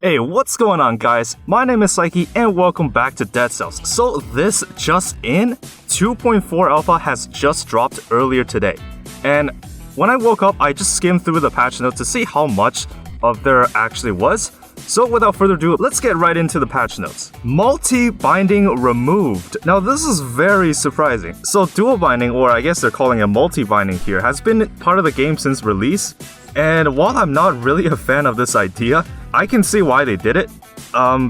Hey, what's going on, guys? My name is Psyche and welcome back to Dead Cells. So this just in, 2.4 alpha has just dropped earlier today. And when I woke up, I just skimmed through the patch notes to see how much of there actually was. So without further ado, let's get right into the patch notes. Multi-binding removed. Now this is very surprising. So dual binding, or I guess they're calling it multi-binding here, has been part of the game since release. And while I'm not really a fan of this idea, I can see why they did it.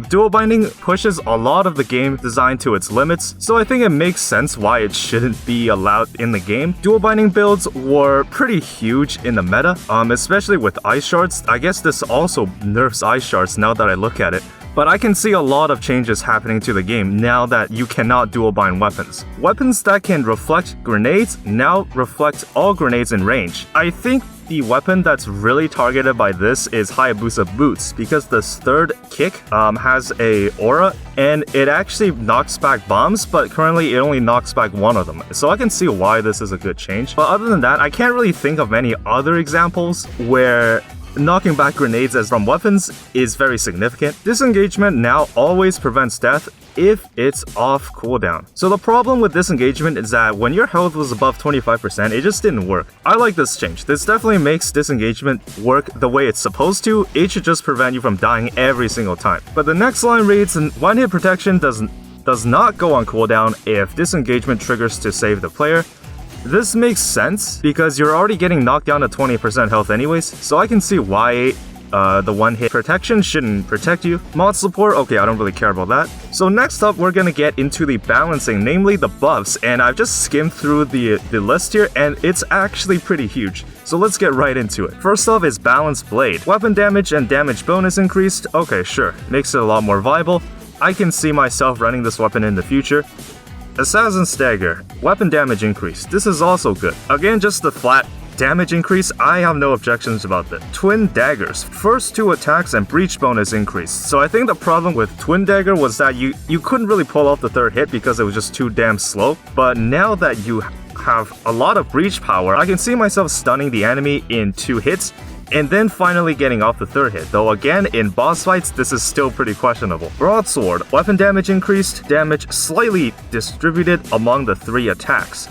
Dual binding pushes a lot of the game design to its limits, so I think it makes sense why it shouldn't be allowed in the game. Dual binding builds were pretty huge in the meta, especially with ice shards. I guess this also nerfs ice shards now that I look at it. But I can see a lot of changes happening to the game now that you cannot dual bind weapons. Weapons that can reflect grenades now reflect all grenades in range. I think the weapon that's really targeted by this is Hayabusa Boots, because this third kick has a aura and it actually knocks back bombs, but currently it only knocks back one of them. So I can see why this is a good change. But other than that, I can't really think of any other examples where knocking back grenades as from weapons is very significant. Disengagement now always prevents death if it's off cooldown. So the problem with disengagement is that when your health was above 25%, it just didn't work. I like this change. This definitely makes disengagement work the way it's supposed to. It should just prevent you from dying every single time. But the next line reads, one hit protection does not go on cooldown if disengagement triggers to save the player. This makes sense because you're already getting knocked down to 20% health anyways, so I can see why the one-hit protection shouldn't protect you. Mod support, okay, I don't really care about that. So next up, we're gonna get into the balancing, namely the buffs, and I've just skimmed through the list here, and it's actually pretty huge. So let's get right into it. First off is Balanced Blade. Weapon damage and damage bonus increased. Okay, sure, makes it a lot more viable. I can see myself running this weapon in the future. Assassin's Dagger. Weapon damage increase. This is also good. Again, just the flat damage increase, I have no objections about that. Twin Daggers. First 2 attacks and breach bonus increased. So I think the problem with Twin Dagger was that you couldn't really pull off the third hit because it was just too damn slow. But now that you have a lot of breach power, I can see myself stunning the enemy in 2 hits and then finally getting off the third hit, though again, in boss fights, this is still pretty questionable. Broadsword. Weapon damage increased, damage slightly distributed among the 3 attacks.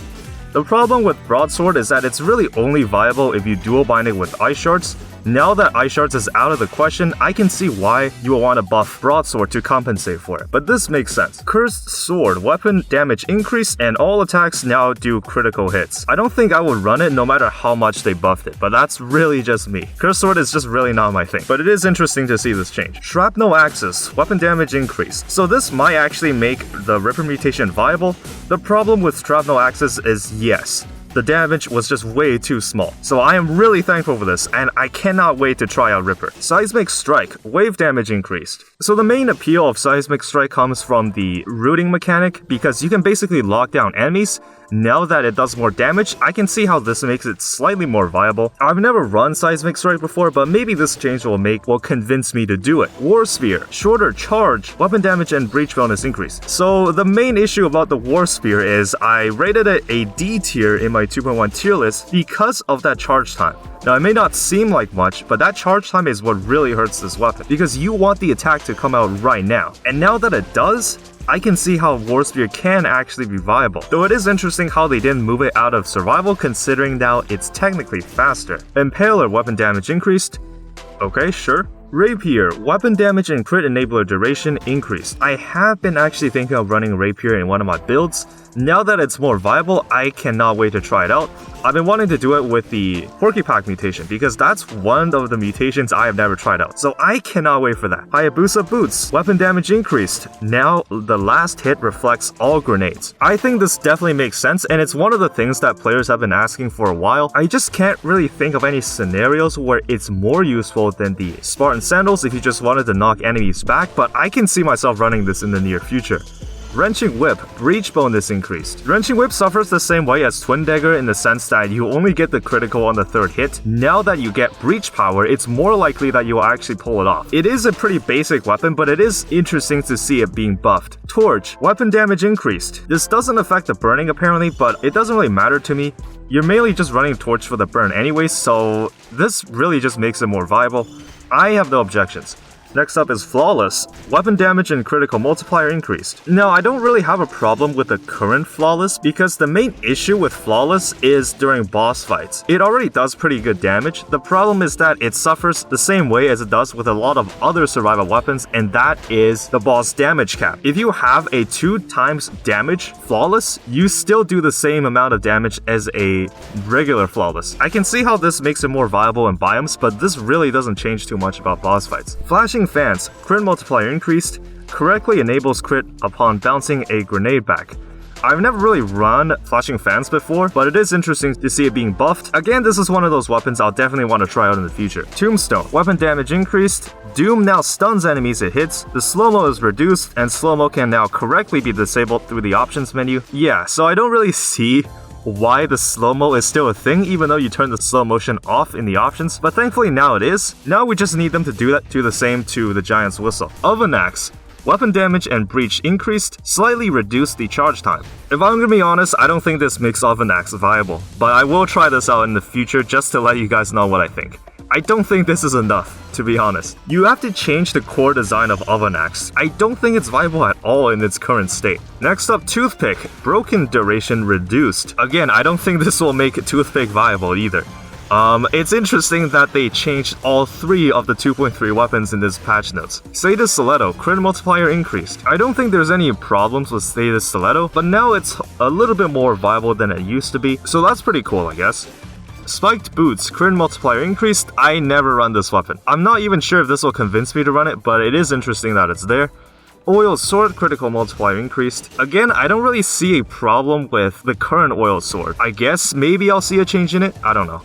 The problem with Broadsword is that it's really only viable if you dual bind it with Ice Shards. Now that Ice Shards is out of the question, I can see why you will want to buff Broadsword to compensate for it, but this makes sense. Cursed Sword, weapon damage increased, and all attacks now do critical hits. I don't think I would run it no matter how much they buffed it, but that's really just me. Cursed Sword is just really not my thing, but it is interesting to see this change. Shrapnel Axis, weapon damage increased. So this might actually make the Ripper mutation viable. The problem with Shrapnel Axis is yes, the damage was just way too small. So I am really thankful for this, and I cannot wait to try out Ripper. Seismic Strike, wave damage increased. So the main appeal of Seismic Strike comes from the rooting mechanic, because you can basically lock down enemies. Now that it does more damage, I can see how this makes it slightly more viable. I've never run Seismic Strike before, but maybe this change will convince me to do it. War Spear, shorter charge, weapon damage and breach bonus increase. So the main issue about the War Spear is I rated it a D tier in my 2.1 tier list because of that charge time. Now, it may not seem like much, but that charge time is what really hurts this weapon, because you want the attack to come out right now. And now that it does, I can see how War Spear can actually be viable. Though it is interesting how they didn't move it out of survival, considering now it's technically faster. Impaler, weapon damage increased. Okay, sure. Rapier, weapon damage and crit enabler duration increased. I have been actually thinking of running Rapier in one of my builds. Now that it's more viable, I cannot wait to try it out. I've been wanting to do it with the Porcupine mutation because that's one of the mutations I have never tried out. So I cannot wait for that. Hayabusa Boots, weapon damage increased. Now the last hit reflects all grenades. I think this definitely makes sense, and it's one of the things that players have been asking for a while. I just can't really think of any scenarios where it's more useful than the Spartan Sandals if you just wanted to knock enemies back, but I can see myself running this in the near future. Wrenching Whip, breach bonus increased. Wrenching Whip suffers the same way as Twin Dagger in the sense that you only get the critical on the third hit. Now that you get breach power, it's more likely that you will actually pull it off. It is a pretty basic weapon, but it is interesting to see it being buffed. Torch, weapon damage increased. This doesn't affect the burning apparently, but it doesn't really matter to me. You're mainly just running Torch for the burn anyway, so this really just makes it more viable. I have no objections. Next up is Flawless. Weapon damage and critical multiplier increased. Now, I don't really have a problem with the current Flawless because the main issue with Flawless is during boss fights. It already does pretty good damage. The problem is that it suffers the same way as it does with a lot of other survival weapons, and that is the boss damage cap. If you have a 2 times damage Flawless, you still do the same amount of damage as a regular Flawless. I can see how this makes it more viable in biomes, but this really doesn't change too much about boss fights. Flashing Fans, crit multiplier increased, correctly enables crit upon bouncing a grenade back. I've never really run Flashing Fans before, but it is interesting to see it being buffed. Again, this is one of those weapons I'll definitely want to try out in the future. Tombstone, weapon damage increased, Doom now stuns enemies it hits, the slow-mo is reduced, and slow-mo can now correctly be disabled through the options menu. Yeah, so I don't really see why the slow-mo is still a thing even though you turn the slow motion off in the options, but thankfully now it is. Now we just need them to do the same to the Giant's Whistle. Oven Axe, weapon damage and breach increased, slightly reduced the charge time. If I'm gonna be honest, I don't think this makes Oven Axe viable, but I will try this out in the future just to let you guys know what I think. I don't think this is enough, to be honest. You have to change the core design of Oven Axe. I don't think it's viable at all in its current state. Next up, Toothpick, broken duration reduced. Again, I don't think this will make Toothpick viable either. It's interesting that they changed all 3 of the 2.3 weapons in this patch notes. Status Stiletto, crit multiplier increased. I don't think there's any problems with Status Stiletto, but now it's a little bit more viable than it used to be, so that's pretty cool, I guess. Spiked Boots, crit multiplier increased. I never run this weapon. I'm not even sure if this will convince me to run it, but it is interesting that it's there. Oiled Sword, critical multiplier increased. Again, I don't really see a problem with the current Oiled Sword. I guess maybe I'll see a change in it, I don't know.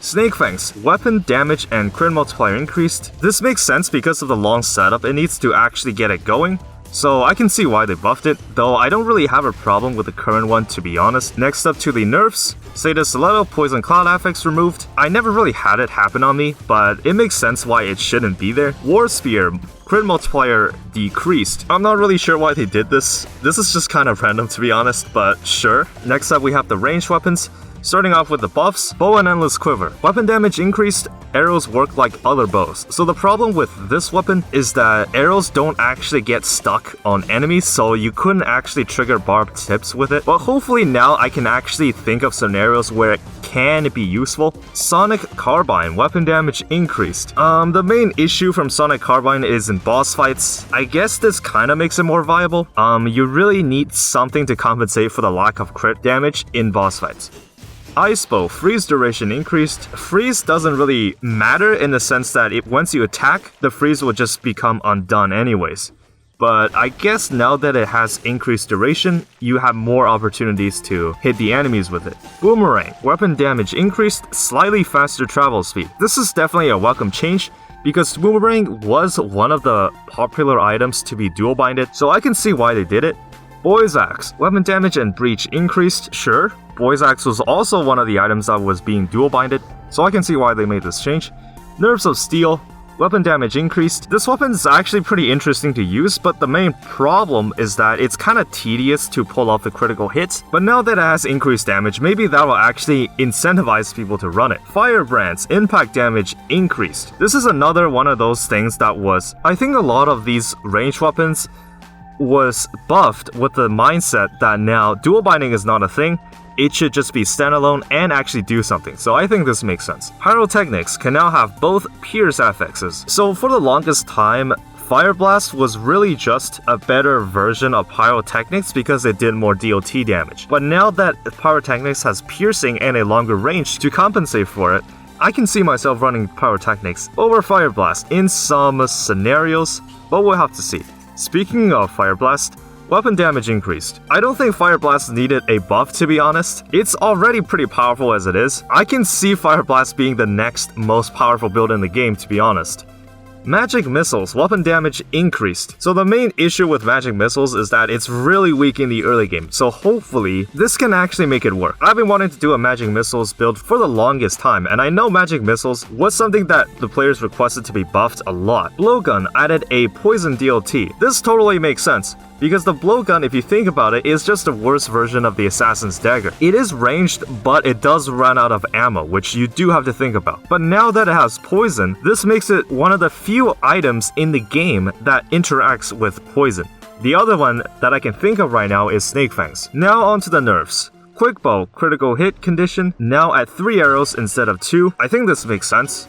Snake Fangs, weapon damage and crit multiplier increased. This makes sense because of the long setup it needs to actually get it going, so I can see why they buffed it, though I don't really have a problem with the current one, to be honest. Next up to the nerfs, Status Stiletto, Poison Cloud affix removed. I never really had it happen on me, but it makes sense why it shouldn't be there. War Spear, crit multiplier decreased. I'm not really sure why they did this. This is just kind of random, to be honest, but sure. Next up we have the ranged weapons. Starting off with the buffs, Bow and Endless Quiver. Weapon damage increased, arrows work like other bows. So the problem with this weapon is that arrows don't actually get stuck on enemies, so you couldn't actually trigger barbed tips with it. But hopefully now I can actually think of scenarios where it can be useful. Sonic Carbine, weapon damage increased. The main issue from Sonic Carbine is in boss fights. I guess this kind of makes it more viable. You really need something to compensate for the lack of crit damage in boss fights. Ice Bow, freeze duration increased. Freeze doesn't really matter in the sense that once you attack, the freeze will just become undone anyways. But I guess now that it has increased duration, you have more opportunities to hit the enemies with it. Boomerang, weapon damage increased, slightly faster travel speed. This is definitely a welcome change, because Boomerang was one of the popular items to be dual binded, so I can see why they did it. Boy's Axe, weapon damage and breach increased, sure. Boy's Axe was also one of the items that was being dual binded, so I can see why they made this change. Nerves of Steel, weapon damage increased. This weapon is actually pretty interesting to use, but the main problem is that it's kind of tedious to pull off the critical hits, but now that it has increased damage, maybe that will actually incentivize people to run it. Firebrand's impact damage increased. This is another one of those things that was, I think a lot of these ranged weapons was buffed with the mindset that now dual binding is not a thing, it should just be standalone and actually do something, so I think this makes sense. Pyrotechnics can now have both pierce affixes. So for the longest time, Fire Blast was really just a better version of Pyrotechnics because it did more DOT damage. But now that Pyrotechnics has piercing and a longer range to compensate for it, I can see myself running Pyrotechnics over Fire Blast in some scenarios, but we'll have to see. Speaking of Fire Blast, weapon damage increased. I don't think Fire Blast needed a buff, to be honest. It's already pretty powerful as it is. I can see Fire Blast being the next most powerful build in the game, to be honest. Magic Missiles, weapon damage increased. So the main issue with Magic Missiles is that it's really weak in the early game, so hopefully this can actually make it work. I've been wanting to do a Magic Missiles build for the longest time, and I know Magic Missiles was something that the players requested to be buffed a lot. Blowgun added a poison DLT. This totally makes sense. Because the blowgun, if you think about it, is just a worse version of the assassin's dagger. It is ranged, but it does run out of ammo, which you do have to think about. But now that it has poison, this makes it one of the few items in the game that interacts with poison. The other one that I can think of right now is Snake Fangs. Now onto the nerfs. Quick bow, critical hit condition, now at 3 arrows instead of 2. I think this makes sense.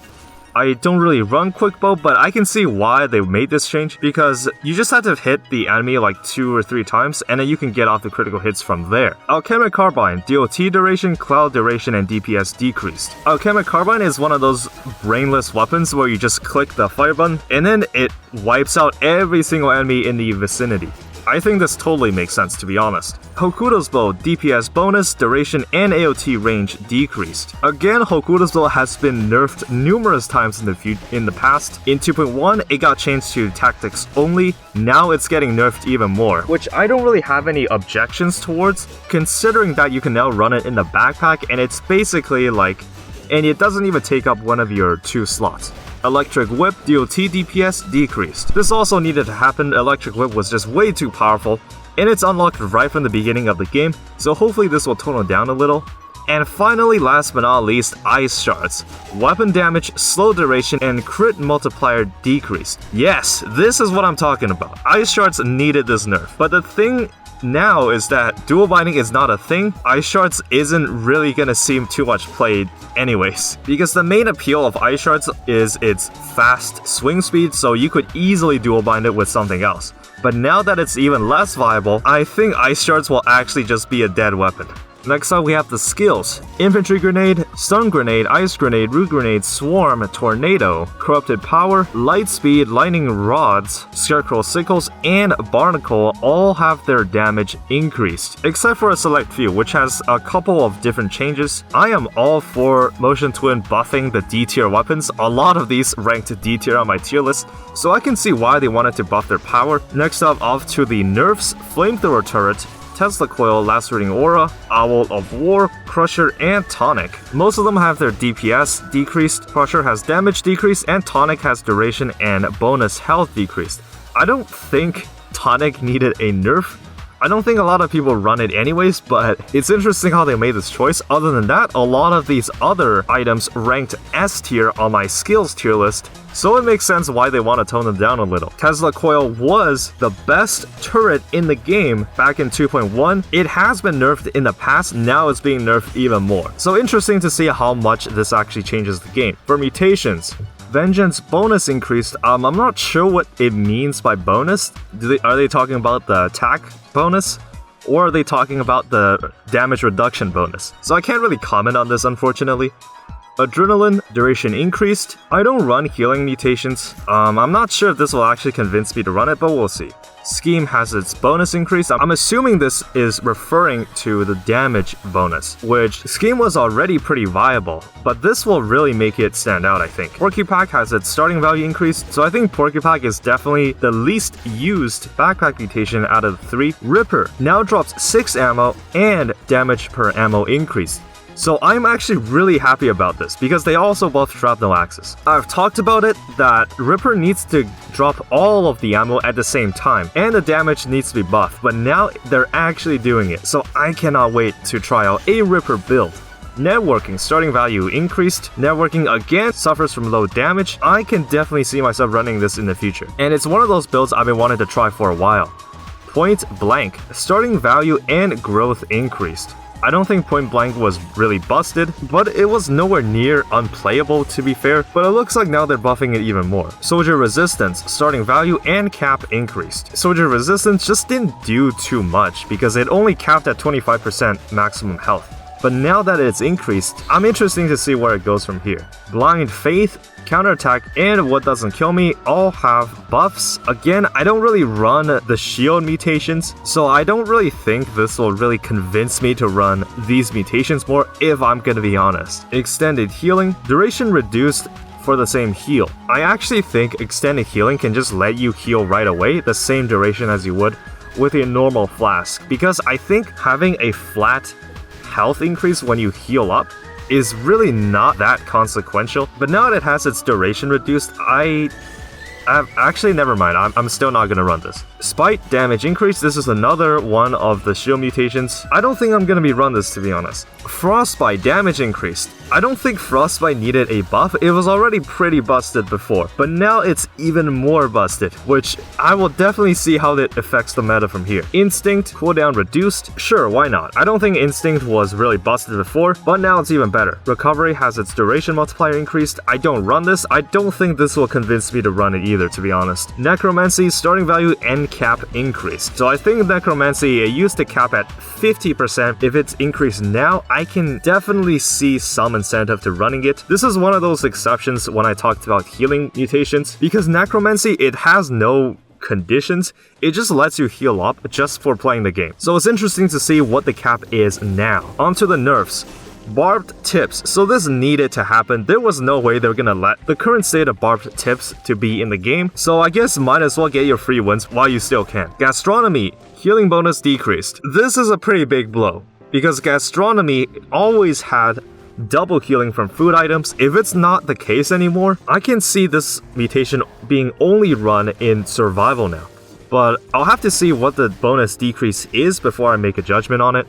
I don't really run quick bow, but I can see why they made this change, because you just have to hit the enemy like 2 or 3 times and then you can get off the critical hits from there. Alchemic Carbine, DOT duration, cloud duration, and DPS decreased. Alchemic Carbine is one of those brainless weapons where you just click the fire button and then it wipes out every single enemy in the vicinity. I think this totally makes sense, to be honest. Hokuto's Bow, DPS bonus, duration, and AOT range decreased. Again, Hokuto's Bow has been nerfed numerous times in the past. In 2.1, it got changed to tactics only. Now it's getting nerfed even more, which I don't really have any objections towards, considering that you can now run it in the backpack, and it's basically like, and it doesn't even take up one of your 2 slots. Electric Whip, DOT DPS decreased. This also needed to happen. Electric Whip was just way too powerful, and it's unlocked right from the beginning of the game, so hopefully this will tone it down a little. And finally, last but not least, Ice Shards. Weapon damage, slow duration, and crit multiplier decreased. Yes, this is what I'm talking about. Ice Shards needed this nerf, but the thing now is that dual binding is not a thing. Ice Shards isn't really gonna seem too much played anyways, because the main appeal of Ice Shards is its fast swing speed, so you could easily dual bind it with something else. But now that it's even less viable, I think Ice Shards will actually just be a dead weapon. Next up, we have the skills. Infantry Grenade, Stun Grenade, Ice Grenade, Root Grenade, Swarm, Tornado, Corrupted Power, Light Speed, Lightning Rods, Scarecrow Sickles, and Barnacle all have their damage increased, except for a select few, which has a couple of different changes. I am all for Motion Twin buffing the D tier weapons. A lot of these ranked D tier on my tier list, so I can see why they wanted to buff their power. Next up, off to the nerfs. Flamethrower Turret, Tesla Coil, Lacerating Aura, Owl of War, Crusher, and Tonic. Most of them have their DPS decreased, Crusher has damage decreased, and Tonic has duration and bonus health decreased. I don't think Tonic needed a nerf. I don't think a lot of people run it anyways, but it's interesting how they made this choice. Other than that, a lot of these other items ranked S tier on my skills tier list, so it makes sense why they want to tone them down a little. Tesla Coil was the best turret in the game back in 2.1. It has been nerfed in the past, now it's being nerfed even more. So interesting to see how much this actually changes the game. For mutations, Vengeance bonus increased. I'm not sure what it means by bonus. Are they talking about the attack bonus? Or are they talking about the damage reduction bonus? So I can't really comment on this, unfortunately. Adrenaline, duration increased. I don't run healing mutations. I'm not sure if this will actually convince me to run it, but we'll see. Scheme has its bonus increase. I'm assuming this is referring to the damage bonus, which Scheme was already pretty viable, but this will really make it stand out, I think. Porcupine has its starting value increased, so I think Porcupine is definitely the least used backpack mutation out of the 3. Ripper now drops 6 ammo and damage per ammo increase. So I'm actually really happy about this, because they also buffed Shrapnel Axis. I've talked about it, that Ripper needs to drop all of the ammo at the same time, and the damage needs to be buffed, but now they're actually doing it, so I cannot wait to try out a Ripper build. Networking, starting value increased. Networking again suffers from low damage. I can definitely see myself running this in the future, and it's one of those builds I've been wanting to try for a while. Point Blank, starting value and growth increased. I don't think Point Blank was really busted, but it was nowhere near unplayable, to be fair, but it looks like now they're buffing it even more. Soldier Resistance, starting value and cap increased. Soldier Resistance just didn't do too much because it only capped at 25% maximum health. But now that it's increased, I'm interested to see where it goes from here. Blind Faith, Counterattack, and What Doesn't Kill Me all have buffs. Again, I don't really run the shield mutations, so I don't really think this will really convince me to run these mutations more, if I'm gonna be honest. Extended Healing, duration reduced for the same heal. I actually think Extended Healing can just let you heal right away, the same duration as you would with a normal flask, because I think having a flat health increase when you heal up is really not that consequential. But now that it has its duration reduced, I Actually, never mind. I'm still not gonna run this. Spite damage increase. This is another one of the shield mutations. I don't think I'm gonna be run this, to be honest. Frostbite damage increased. I don't think Frostbite needed a buff. It was already pretty busted before, but now it's even more busted, which I will definitely see how it affects the meta from here. Instinct cooldown reduced. Sure, why not? I don't think Instinct was really busted before, but now it's even better. Recovery has its duration multiplier increased. I don't run this. I don't think this will convince me to run it either, to be honest. Necromancy starting value and cap increased. So I think Necromancy, it used to cap at 50%. If it's increased now, I can definitely see some incentive to running it. This is one of those exceptions when I talked about healing mutations, because Necromancy, it has no conditions. It just lets you heal up just for playing the game. So it's interesting to see what the cap is now. Onto the nerfs. Barbed tips. So this needed to happen. There was no way they were gonna let the current state of barbed tips to be in the game. So I guess might as well get your free wins while you still can. Gastronomy. Healing bonus decreased. This is a pretty big blow, because gastronomy always had double healing from food items. If it's not the case anymore, I can see this mutation being only run in survival now. But I'll have to see what the bonus decrease is before I make a judgment on it.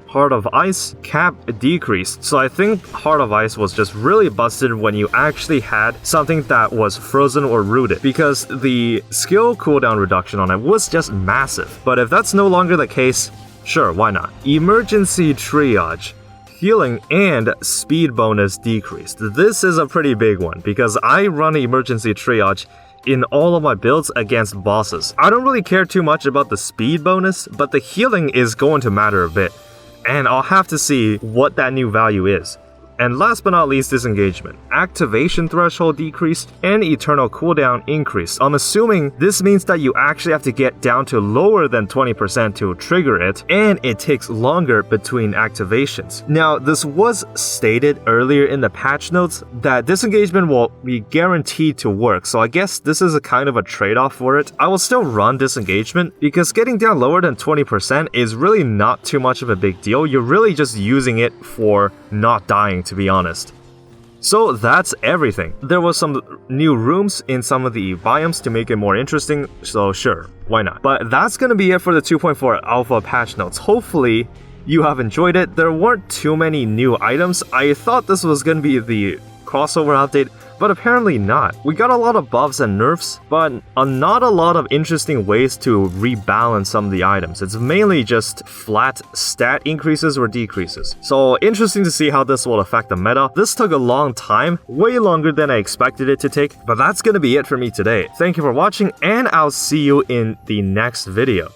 Heart of Ice cap decreased. So I think Heart of Ice was just really busted when you actually had something that was frozen or rooted, because the skill cooldown reduction on it was just massive. But if that's no longer the case, sure, why not? Emergency triage. Healing and speed bonus decreased. This is a pretty big one, because I run emergency triage in all of my builds against bosses. I don't really care too much about the speed bonus, but the healing is going to matter a bit, and I'll have to see what that new value is. And last but not least, disengagement. Activation threshold decreased and eternal cooldown increased. I'm assuming this means that you actually have to get down to lower than 20% to trigger it, and it takes longer between activations. Now, this was stated earlier in the patch notes that disengagement will be guaranteed to work, so I guess this is a kind of a trade-off for it. I will still run disengagement, because getting down lower than 20% is really not too much of a big deal. You're really just using it for not dying, to be honest. So that's everything. There was some new rooms in some of the biomes to make it more interesting, so sure, why not? But that's gonna be it for the 2.4 alpha patch notes. Hopefully you have enjoyed it. There weren't too many new items. I thought this was gonna be the crossover update, but apparently not. We got a lot of buffs and nerfs, but not a lot of interesting ways to rebalance some of the items. It's mainly just flat stat increases or decreases. So interesting to see how this will affect the meta. This took a long time, way longer than I expected it to take, but that's gonna be it for me today. Thank you for watching, and I'll see you in the next video.